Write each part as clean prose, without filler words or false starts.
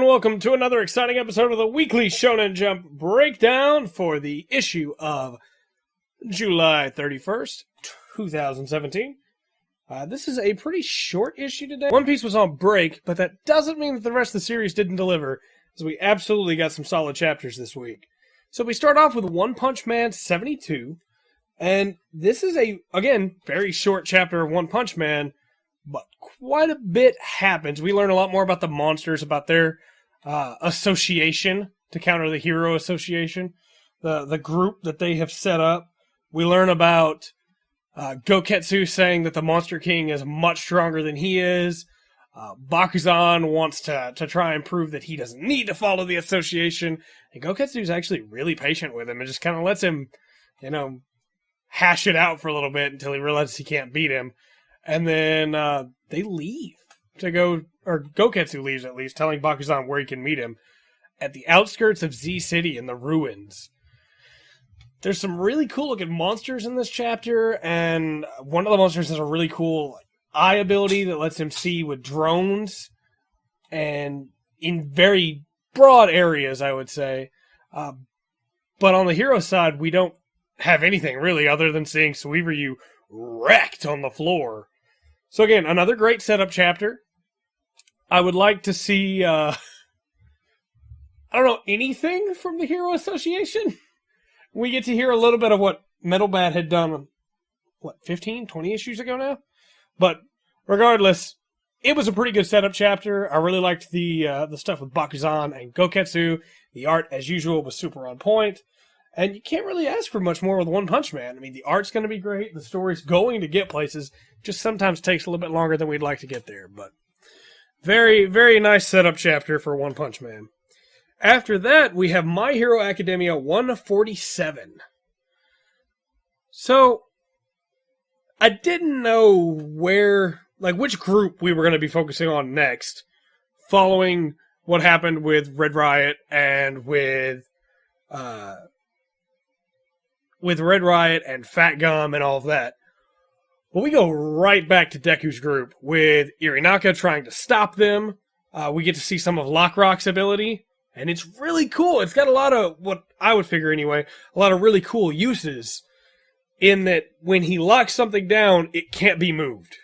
and welcome to another exciting episode of the weekly Shonen Jump breakdown for the issue of July 31st, 2017. This is a pretty short issue today. One Piece was on break, but that doesn't mean that the rest of the series didn't deliver, as we absolutely got some solid chapters this week. So we start off with One Punch Man 72, and this is again, very short chapter of One Punch Man, but quite a bit happens. We learn a lot more about the monsters, about their association to counter the Hero Association, the group that they have set up. We learn about Goketsu saying that the Monster King is much stronger than he is. Bakuzan wants to try and prove that he doesn't need to follow the association. And Goketsu is actually really patient with him and just kind of lets him, hash it out for a little bit until he realizes he can't beat him. And then they leave to go, or Goketsu leaves at least, telling Bakuzan where he can meet him at the outskirts of Z City in the ruins. There's some really cool looking monsters in this chapter, and one of the monsters has a really cool eye ability that lets him see with drones and in very broad areas, I would say. But on the hero side, we don't have anything really other than seeing Suiveryu wrecked on the floor. So again, another great setup chapter. I would like to see, anything from the Hero Association. We get to hear a little bit of what Metal Bat had done, 15, 20 issues ago now? But regardless, it was a pretty good setup chapter. I really liked the stuff with Bakuzan and Goketsu. The art, as usual, was super on point. And you can't really ask for much more with One Punch Man. I mean, the art's going to be great. The story's going to get places. Just sometimes takes a little bit longer than we'd like to get there. But very, very nice setup chapter for One Punch Man. After that, we have My Hero Academia 147. So, I didn't know which group we were going to be focusing on next, following what happened with Red Riot and with Red Riot and Fat Gum and all of that. But we go right back to Deku's group with Irinaka trying to stop them. We get to see some of Lockrock's ability, and it's really cool. It's got a lot of, what I would figure anyway, a lot of really cool uses in that when he locks something down, it can't be moved.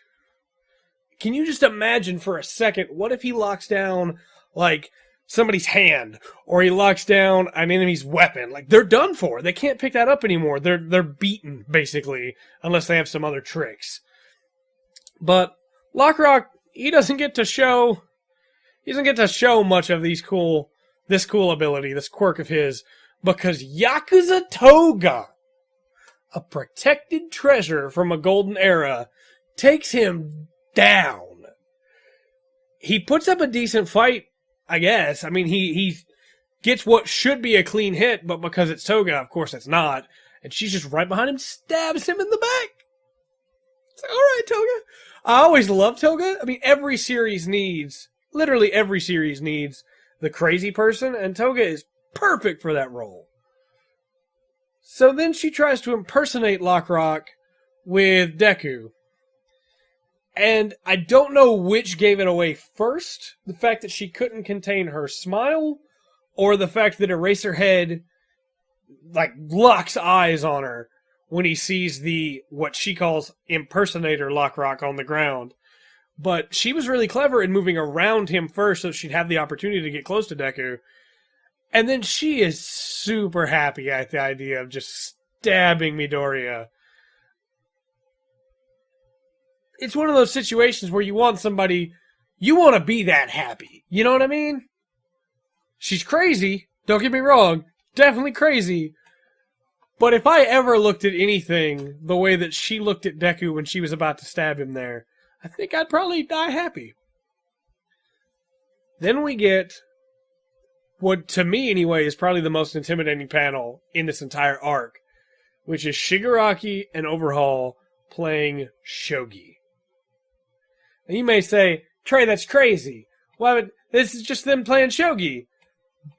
Can you just imagine for a second, what if he locks down, somebody's hand, or he locks down an enemy's weapon? They're done for. They can't pick that up anymore. They're beaten, basically, unless they have some other tricks. But Lockrock, he doesn't get to show much of this cool ability, this quirk of his, because Yakuza Toga, a protected treasure from a golden era, takes him down. He puts up a decent fight, I guess. I mean, he gets what should be a clean hit, but because it's Toga, of course it's not. And she's just right behind him, stabs him in the back. It's like, all right, Toga. I always love Toga. I mean, literally every series needs the crazy person, and Toga is perfect for that role. So then she tries to impersonate Lockrock with Deku. And I don't know which gave it away first. The fact that she couldn't contain her smile, or the fact that Eraserhead, locks eyes on her when he sees what she calls impersonator Lockrock on the ground. But she was really clever in moving around him first so she'd have the opportunity to get close to Deku. And then she is super happy at the idea of just stabbing Midoriya. It's one of those situations where you want to be that happy. You know what I mean? She's crazy. Don't get me wrong. Definitely crazy. But if I ever looked at anything the way that she looked at Deku when she was about to stab him there, I think I'd probably die happy. Then we get what, to me anyway, is probably the most intimidating panel in this entire arc, which is Shigaraki and Overhaul playing shogi. And you may say, Trey, that's crazy. This is just them playing shogi.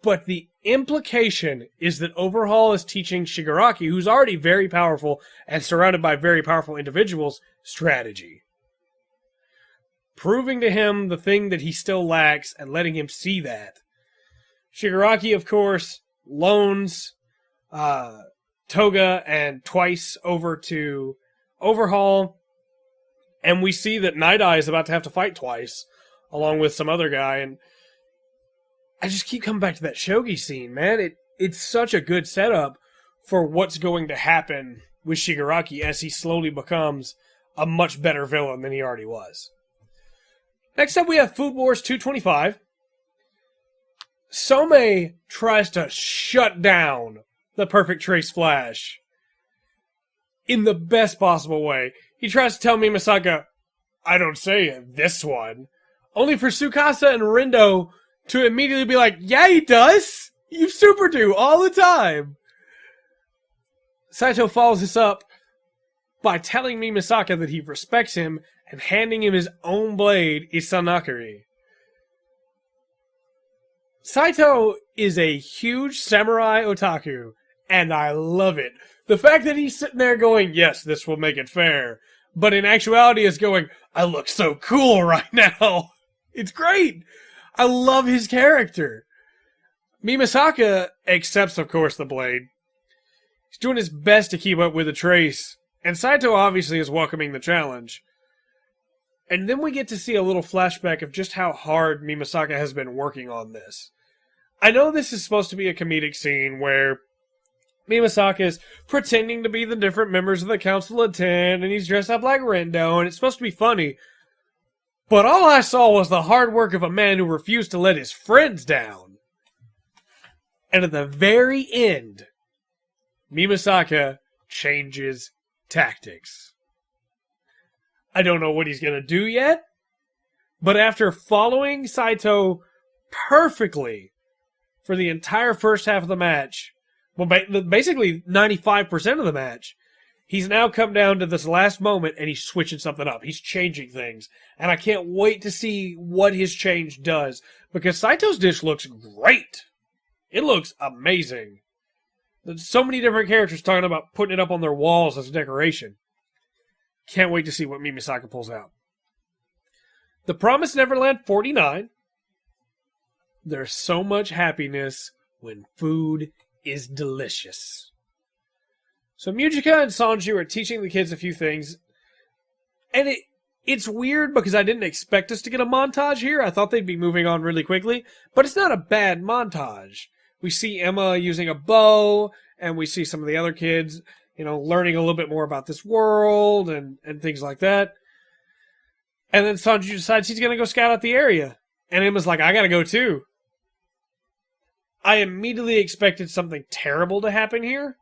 But the implication is that Overhaul is teaching Shigaraki, who's already very powerful and surrounded by very powerful individuals, strategy. Proving to him the thing that he still lacks and letting him see that. Shigaraki, of course, loans Toga and Twice over to Overhaul, and we see that Night Eye is about to have to fight Twice, along with some other guy, and I just keep coming back to that Shogi scene, man. It's such a good setup for what's going to happen with Shigaraki as he slowly becomes a much better villain than he already was. Next up, we have Food Wars 225. Some tries to shut down the Perfect Trace Flash in the best possible way. He tries to tell Mimisaka, I don't say this one. Only for Tsukasa and Rindo to immediately be like, yeah, he does. You super do all the time. Saito follows this up by telling Mimisaka that he respects him and handing him his own blade, Isanakari. Saito is a huge samurai otaku, and I love it. The fact that he's sitting there going, yes, this will make it fair, but in actuality is going, I look so cool right now. It's great. I love his character. Mimisaka accepts, of course, the blade. He's doing his best to keep up with the trace, and Saito obviously is welcoming the challenge. And then we get to see a little flashback of just how hard Mimisaka has been working on this. I know this is supposed to be a comedic scene where Mimisaka is pretending to be the different members of the Council of Ten, and he's dressed up like Rendo, and it's supposed to be funny. But all I saw was the hard work of a man who refused to let his friends down. And at the very end, Mimisaka changes tactics. I don't know what he's going to do yet, but after following Saito perfectly for the entire first half of the match, well, basically 95% of the match, he's now come down to this last moment and he's switching something up. He's changing things. And I can't wait to see what his change does, because Saito's dish looks great. It looks amazing. There's so many different characters talking about putting it up on their walls as a decoration. Can't wait to see what Mimisaka pulls out. The Promised Neverland 49. There's so much happiness when food is delicious. So Mujika and Sanju are teaching the kids a few things. And it's weird because I didn't expect us to get a montage here. I thought they'd be moving on really quickly. But it's not a bad montage. We see Emma using a bow, and we see some of the other kids, learning a little bit more about this world and things like that. And then Sanju decides he's going to go scout out the area. And Emma's like, I got to go too. I immediately expected something terrible to happen here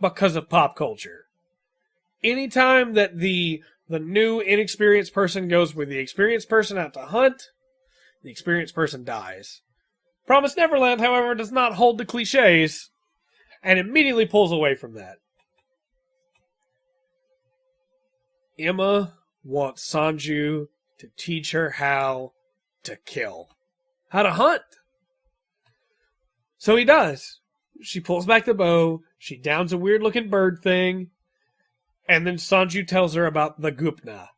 because of pop culture. Anytime that the new inexperienced person goes with the experienced person out to hunt, the experienced person dies. Promised Neverland, however, does not hold the cliches and immediately pulls away from that. Emma wants Sanju to teach her how to kill. How to hunt. So he does. She pulls back the bow, she downs a weird-looking bird thing, and then Sanju tells her about the Gupna.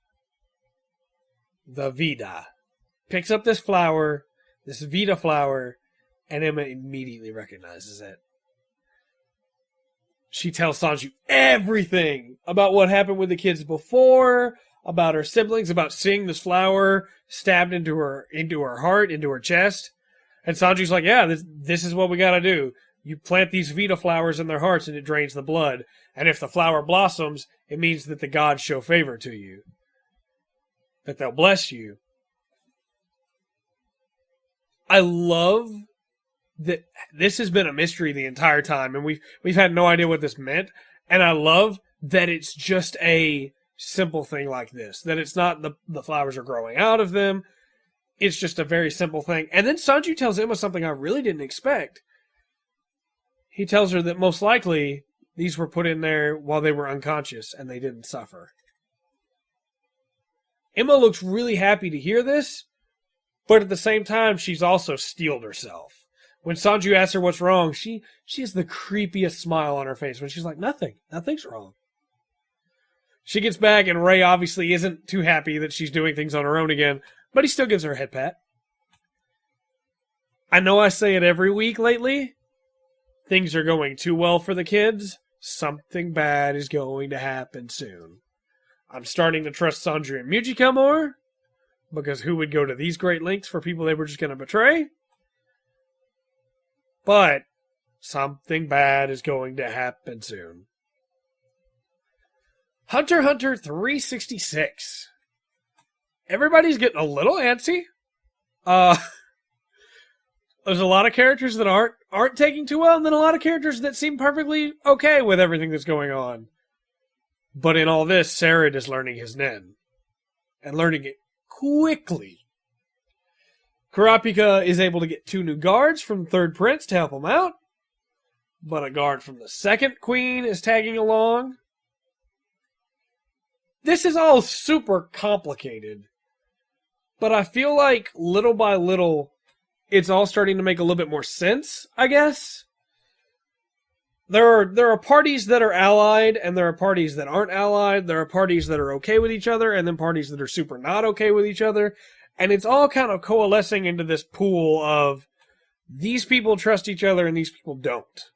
The Vida. Picks up this flower, this Vida flower, and Emma immediately recognizes it. She tells Sanju everything about what happened with the kids before, about her siblings, about seeing this flower stabbed into her heart, into her chest. And Sanju's like, yeah, this is what we gotta do. You plant these Vita flowers in their hearts and it drains the blood. And if the flower blossoms, it means that the gods show favor to you. That they'll bless you. I love that this has been a mystery the entire time, and we've had no idea what this meant. And I love that it's just a simple thing like this. That it's not the flowers are growing out of them. It's just a very simple thing. And then Sanju tells Emma something I really didn't expect. He tells her that most likely these were put in there while they were unconscious and they didn't suffer. Emma looks really happy to hear this, but at the same time, she's also steeled herself. When Sanju asks her what's wrong, she has the creepiest smile on her face when she's like, nothing's wrong. She gets back and Ray obviously isn't too happy that she's doing things on her own again, but he still gives her a head pat. I know I say it every week lately. Things are going too well for the kids. Something bad is going to happen soon. I'm starting to trust Sanji and Mujika more, because who would go to these great lengths for people they were just going to betray? But something bad is going to happen soon. Hunter x Hunter 366. Everybody's getting a little antsy. There's a lot of characters that aren't taking too well, and then a lot of characters that seem perfectly okay with everything that's going on. But in all this, Sarah is learning his nen. And learning it quickly. Kurapika is able to get 2 new guards from Third Prince to help him out. But a guard from the Second Queen is tagging along. This is all super complicated. But I feel like little by little, it's all starting to make a little bit more sense, I guess. There are parties that are allied, and there are parties that aren't allied. There are parties that are okay with each other, and then parties that are super not okay with each other. And it's all kind of coalescing into this pool of these people trust each other and these people don't.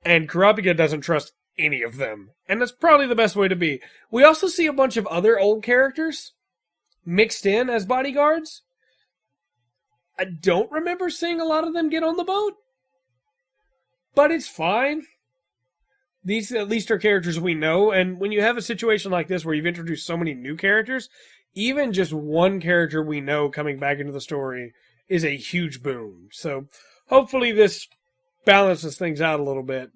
And Kurapika doesn't trust any of them. And that's probably the best way to be. We also see a bunch of other old characters mixed in as bodyguards. I don't remember seeing a lot of them get on the boat. But it's fine. These at least are characters we know, and when you have a situation like this where you've introduced so many new characters, even just one character we know coming back into the story is a huge boon. So hopefully this balances things out a little bit.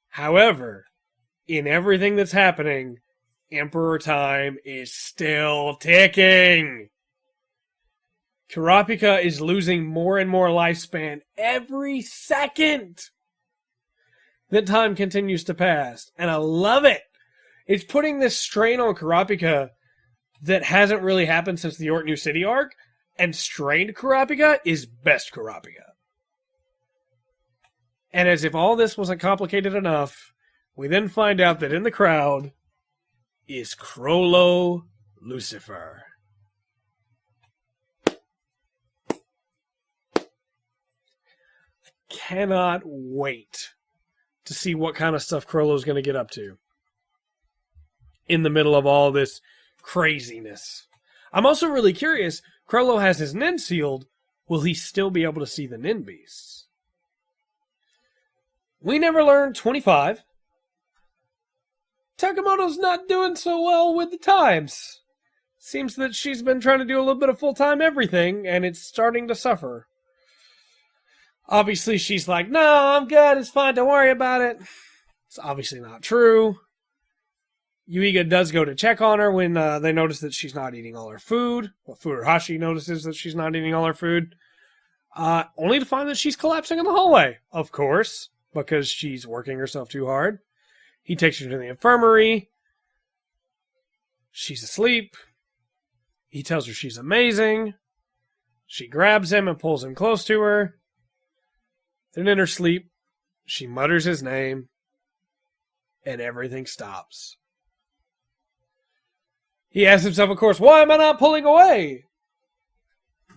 However, in everything that's happening, Emperor Time is still ticking. Kurapika is losing more and more lifespan every second that time continues to pass. And I love it. It's putting this strain on Kurapika that hasn't really happened since the York New City arc. And strained Kurapika is best Kurapika. And as if all this wasn't complicated enough, we then find out that in the crowd is Crollo Lucifer. Cannot wait to see what kind of stuff Crollo's going to get up to in the middle of all this craziness. I'm also really curious, Crollo has his nen sealed. Will he still be able to see the nen beasts? We never learned 25. Takamoto's not doing so well with the times. Seems that she's been trying to do a little bit of full-time everything, and it's starting to suffer. Obviously, she's like, no, I'm good, it's fine, don't worry about it. It's obviously not true. Yuiga does go to check on her when they notice that she's not eating all her food. Well, Furuhashi notices that she's not eating all her food. Only to find that she's collapsing in the hallway, of course, because she's working herself too hard. He takes her to the infirmary. She's asleep. He tells her she's amazing. She grabs him and pulls him close to her. Then in her sleep, she mutters his name, and everything stops. He asks himself, of course, why am I not pulling away?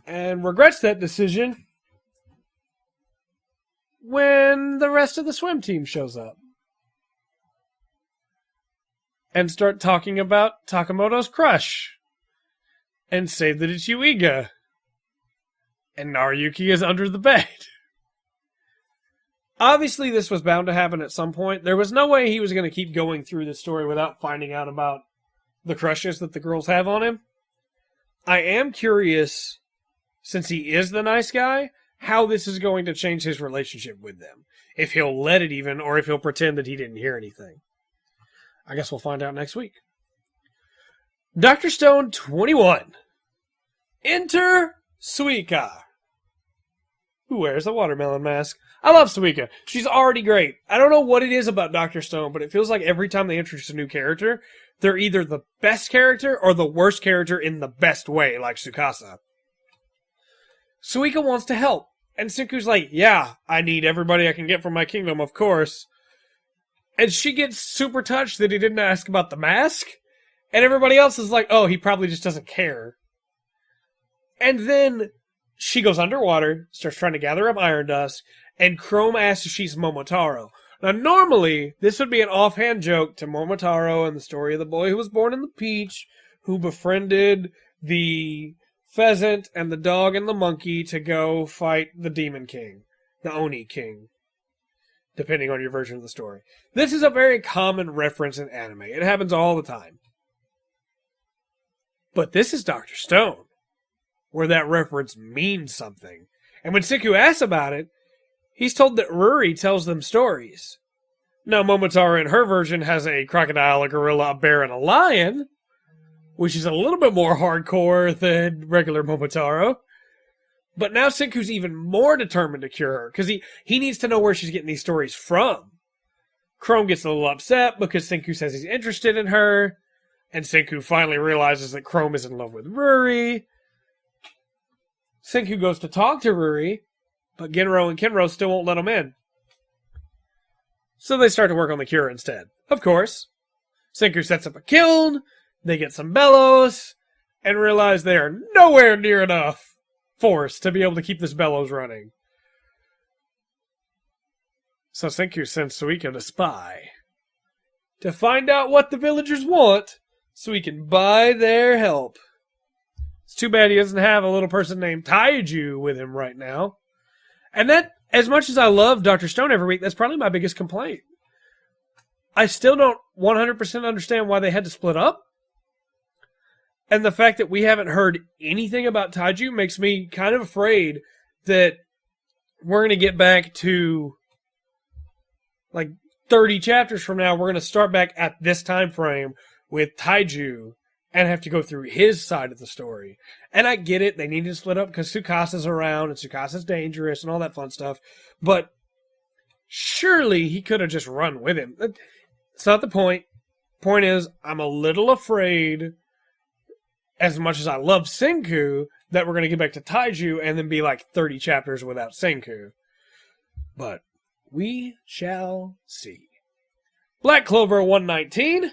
And regrets that decision when the rest of the swim team shows up. And start talking about Takamoto's crush. And say that it's Yuiga. And Naruyuki is under the bed. Obviously, this was bound to happen at some point. There was no way he was going to keep going through this story without finding out about the crushes that the girls have on him. I am curious, since he is the nice guy, how this is going to change his relationship with them. If he'll let it even, or if he'll pretend that he didn't hear anything. I guess we'll find out next week. Dr. Stone 21. Enter Suika, who wears a watermelon mask. I love Suika. She's already great. I don't know what it is about Dr. Stone, but it feels like every time they introduce a new character, they're either the best character or the worst character in the best way, like Tsukasa. Suika wants to help, and Senku's like, yeah, I need everybody I can get from my kingdom, of course. And she gets super touched that he didn't ask about the mask, and everybody else is like, oh, he probably just doesn't care. And then she goes underwater, starts trying to gather up iron dust, and Chrome asks if she's Momotaro. Now, normally, this would be an offhand joke to Momotaro and the story of the boy who was born in the peach, who befriended the pheasant and the dog and the monkey to go fight the Demon King, the Oni King, depending on your version of the story. This is a very common reference in anime. It happens all the time. But this is Dr. Stone, where that reference means something. And when Senku asks about it, he's told that Ruri tells them stories. Now, Momotaro in her version has a crocodile, a gorilla, a bear, and a lion, which is a little bit more hardcore than regular Momotaro. But now Senku's even more determined to cure her, because he needs to know where she's getting these stories from. Chrome gets a little upset because Senku says he's interested in her, and Senku finally realizes that Chrome is in love with Ruri. Senku goes to talk to Ruri, but Genro and Kenro still won't let him in. So they start to work on the cure instead. Of course, Senku sets up a kiln, they get some bellows, and realize they are nowhere near enough force to be able to keep this bellows running. So Senku sends Suiko to spy, to find out what the villagers want, so he can buy their help. It's too bad he doesn't have a little person named Taiju with him right now. And that, as much as I love Dr. Stone every week, that's probably my biggest complaint. I still don't 100% understand why they had to split up. And the fact that we haven't heard anything about Taiju makes me kind of afraid that we're going to get back to, like, 30 chapters from now, we're going to start back at this time frame with Taiju and have to go through his side of the story. And I get it, they need to split up because Tsukasa's around and Tsukasa's dangerous and all that fun stuff. But surely he could have just run with him. It's not the point. Point is, I'm a little afraid, as much as I love Senku, that we're going to get back to Taiju and then be like 30 chapters without Senku. But we shall see. Black Clover 119.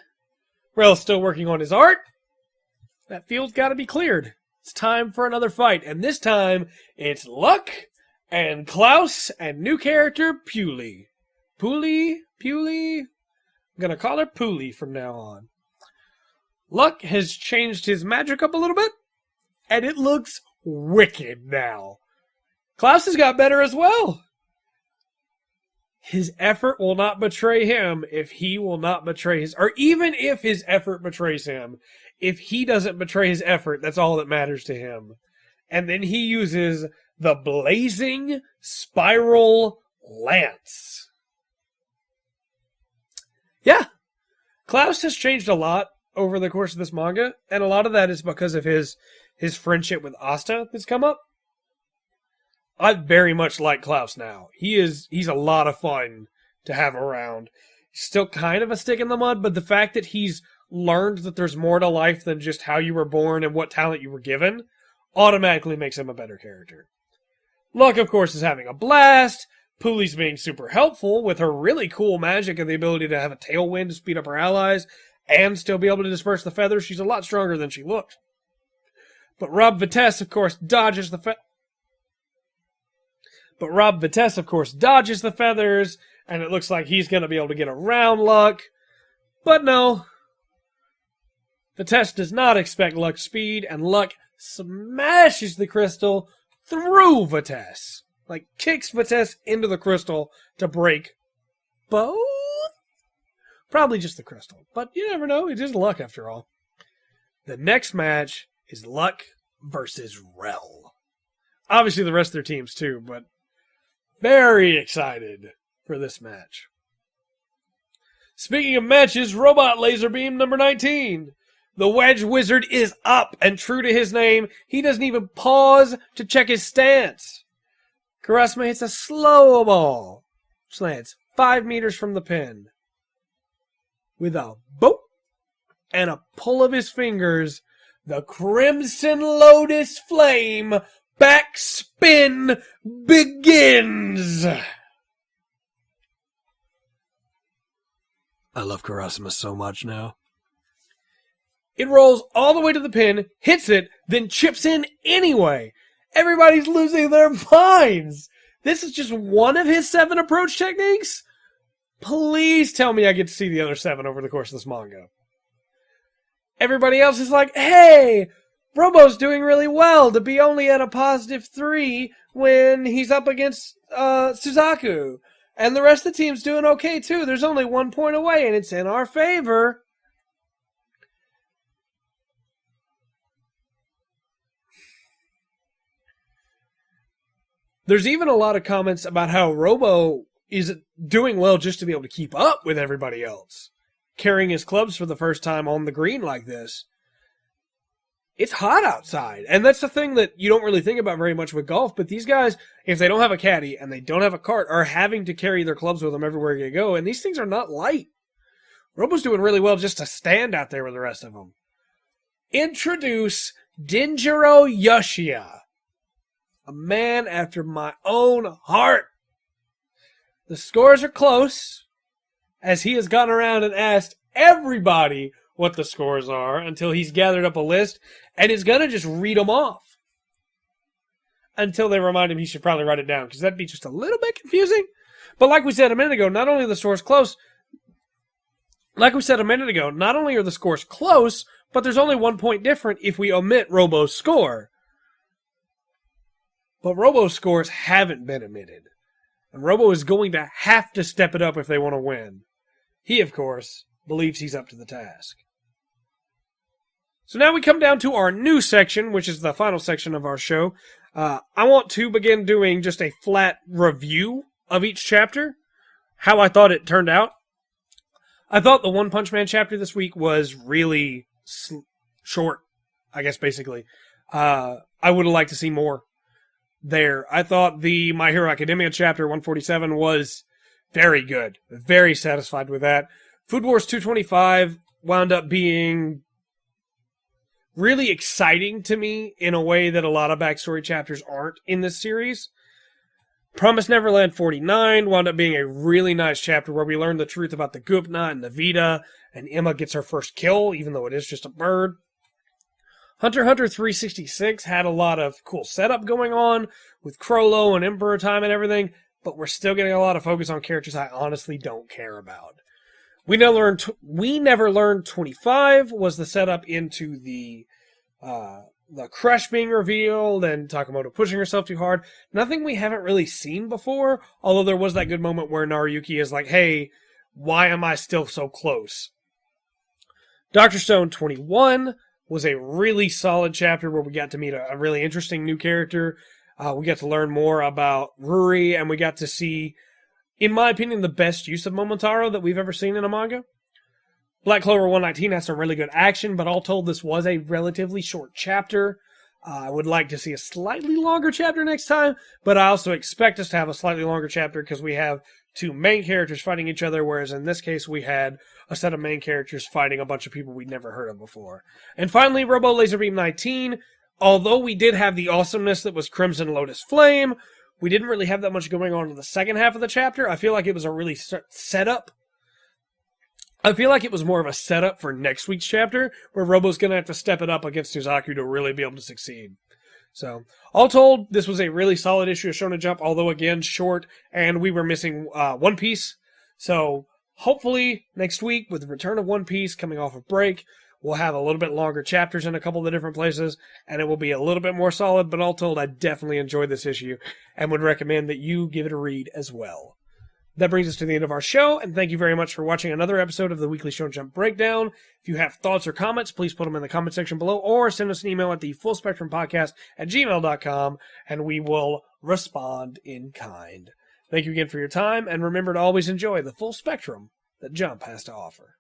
Rel's still working on his art. That field's got to be cleared. It's time for another fight. And this time, it's Luck and Klaus and new character Puli. Puli? I'm going to call her Puli from now on. Luck has changed his magic up a little bit, and it looks wicked now. Klaus has got better as well. His effort will not betray him if he will not betray his... Or even if his effort betrays him, if he doesn't betray his effort, that's all that matters to him. And then he uses the Blazing Spiral Lance. Yeah, Klaus has changed a lot over the course of this manga, and a lot of that is because of his friendship with Asta that's come up. I very much like Klaus now. He's a lot of fun to have around. He's still kind of a stick in the mud, but the fact that he's learned that there's more to life than just how you were born and what talent you were given automatically makes him a better character. Luck, of course, is having a blast. Puli's being super helpful with her really cool magic and the ability to have a tailwind to speed up her allies and still be able to disperse the feathers. She's a lot stronger than she looked. But Rob Vitesse, of course, dodges the feathers, and it looks like he's going to be able to get around Luck. But no. Vitesse does not expect Luck's speed, and Luck smashes the crystal through Vitesse. Like, kicks Vitesse into the crystal to break both? Probably just the crystal. But you never know. It is Luck, after all. The next match is Luck versus Rel. Obviously, the rest of their teams, too, but very excited for this match. Speaking of matches, Robot Laserbeam number 19. The Wedge Wizard is up, and true to his name, he doesn't even pause to check his stance. Kurasama hits a slow ball, which lands 5 meters from the pin. With a boop and a pull of his fingers, the Crimson Lotus Flame backspin begins. I love Kurasama so much now. It rolls all the way to the pin, hits it, then chips in anyway. Everybody's losing their minds. This is just one of his 7 approach techniques? Please tell me I get to see the other 7 over the course of this manga. Everybody else is like, hey, Robo's doing really well to be only at a +3 when he's up against Suzaku. And the rest of the team's doing okay too. There's only 1 point away and it's in our favor. There's even a lot of comments about how Robo is doing well just to be able to keep up with everybody else. Carrying his clubs for the first time on the green like this. It's hot outside. And that's the thing that you don't really think about very much with golf. But these guys, if they don't have a caddy and they don't have a cart, are having to carry their clubs with them everywhere they go. And these things are not light. Robo's doing really well just to stand out there with the rest of them. Introduce Denjiro Yoshia. A man after my own heart. The scores are close, as he has gone around and asked everybody what the scores are until he's gathered up a list, and is going to just read them off. Until they remind him he should probably write it down, because that'd be just a little bit confusing. But like we said a minute ago, not only are the scores close, but there's only 1 point different if we omit Robo's score. But Robo's scores haven't been omitted. And Robo is going to have to step it up if they want to win. He, of course, believes he's up to the task. So now we come down to our new section, which is the final section of our show. I want to begin doing just a flat review of each chapter, how I thought it turned out. I thought the One Punch Man chapter this week was really short, I guess, basically. I would have liked to see more there. I thought the My Hero Academia chapter 147 was very good. Very satisfied with that. Food Wars 225 wound up being really exciting to me in a way that a lot of backstory chapters aren't in this series. Promised Neverland 49 wound up being a really nice chapter where we learn the truth about the Gupna and the Vita, and Emma gets her first kill, even though it is just a bird. Hunter x Hunter 366 had a lot of cool setup going on with Crollo and Emperor Time and everything, but we're still getting a lot of focus on characters I honestly don't care about. We never learned 25 was the setup into the Crush being revealed and Takamoto pushing herself too hard. Nothing we haven't really seen before, although there was that good moment where Naruyuki is like, hey, why am I still so close? Dr. Stone 21 was a really solid chapter where we got to meet a really interesting new character. We got to learn more about Ruri, and we got to see, in my opinion, the best use of Momotaro that we've ever seen in a manga. Black Clover 119 has some really good action, but all told, this was a relatively short chapter. I would like to see a slightly longer chapter next time, but I also expect us to have a slightly longer chapter because we have 2 main characters fighting each other, whereas in this case we had a set of main characters fighting a bunch of people we'd never heard of before. And finally, Robo Laserbeam 19. Although we did have the awesomeness that was Crimson Lotus Flame, we didn't really have that much going on in the second half of the chapter. I feel like it was a really setup. I feel like it was more of a setup for next week's chapter, where Robo's going to have to step it up against Suzaku to really be able to succeed. So, all told, this was a really solid issue of Shonen Jump, although again, short, and we were missing One Piece. So, hopefully, next week, with the return of One Piece coming off of break, we'll have a little bit longer chapters in a couple of the different places, and it will be a little bit more solid, but all told, I definitely enjoyed this issue, and would recommend that you give it a read as well. That brings us to the end of our show, and thank you very much for watching another episode of the Weekly Shonen Jump Breakdown. If you have thoughts or comments, please put them in the comment section below, or send us an email at thefullspectrumpodcast@gmail.com, and we will respond in kind. Thank you again for your time, and remember to always enjoy the full spectrum that Jump has to offer.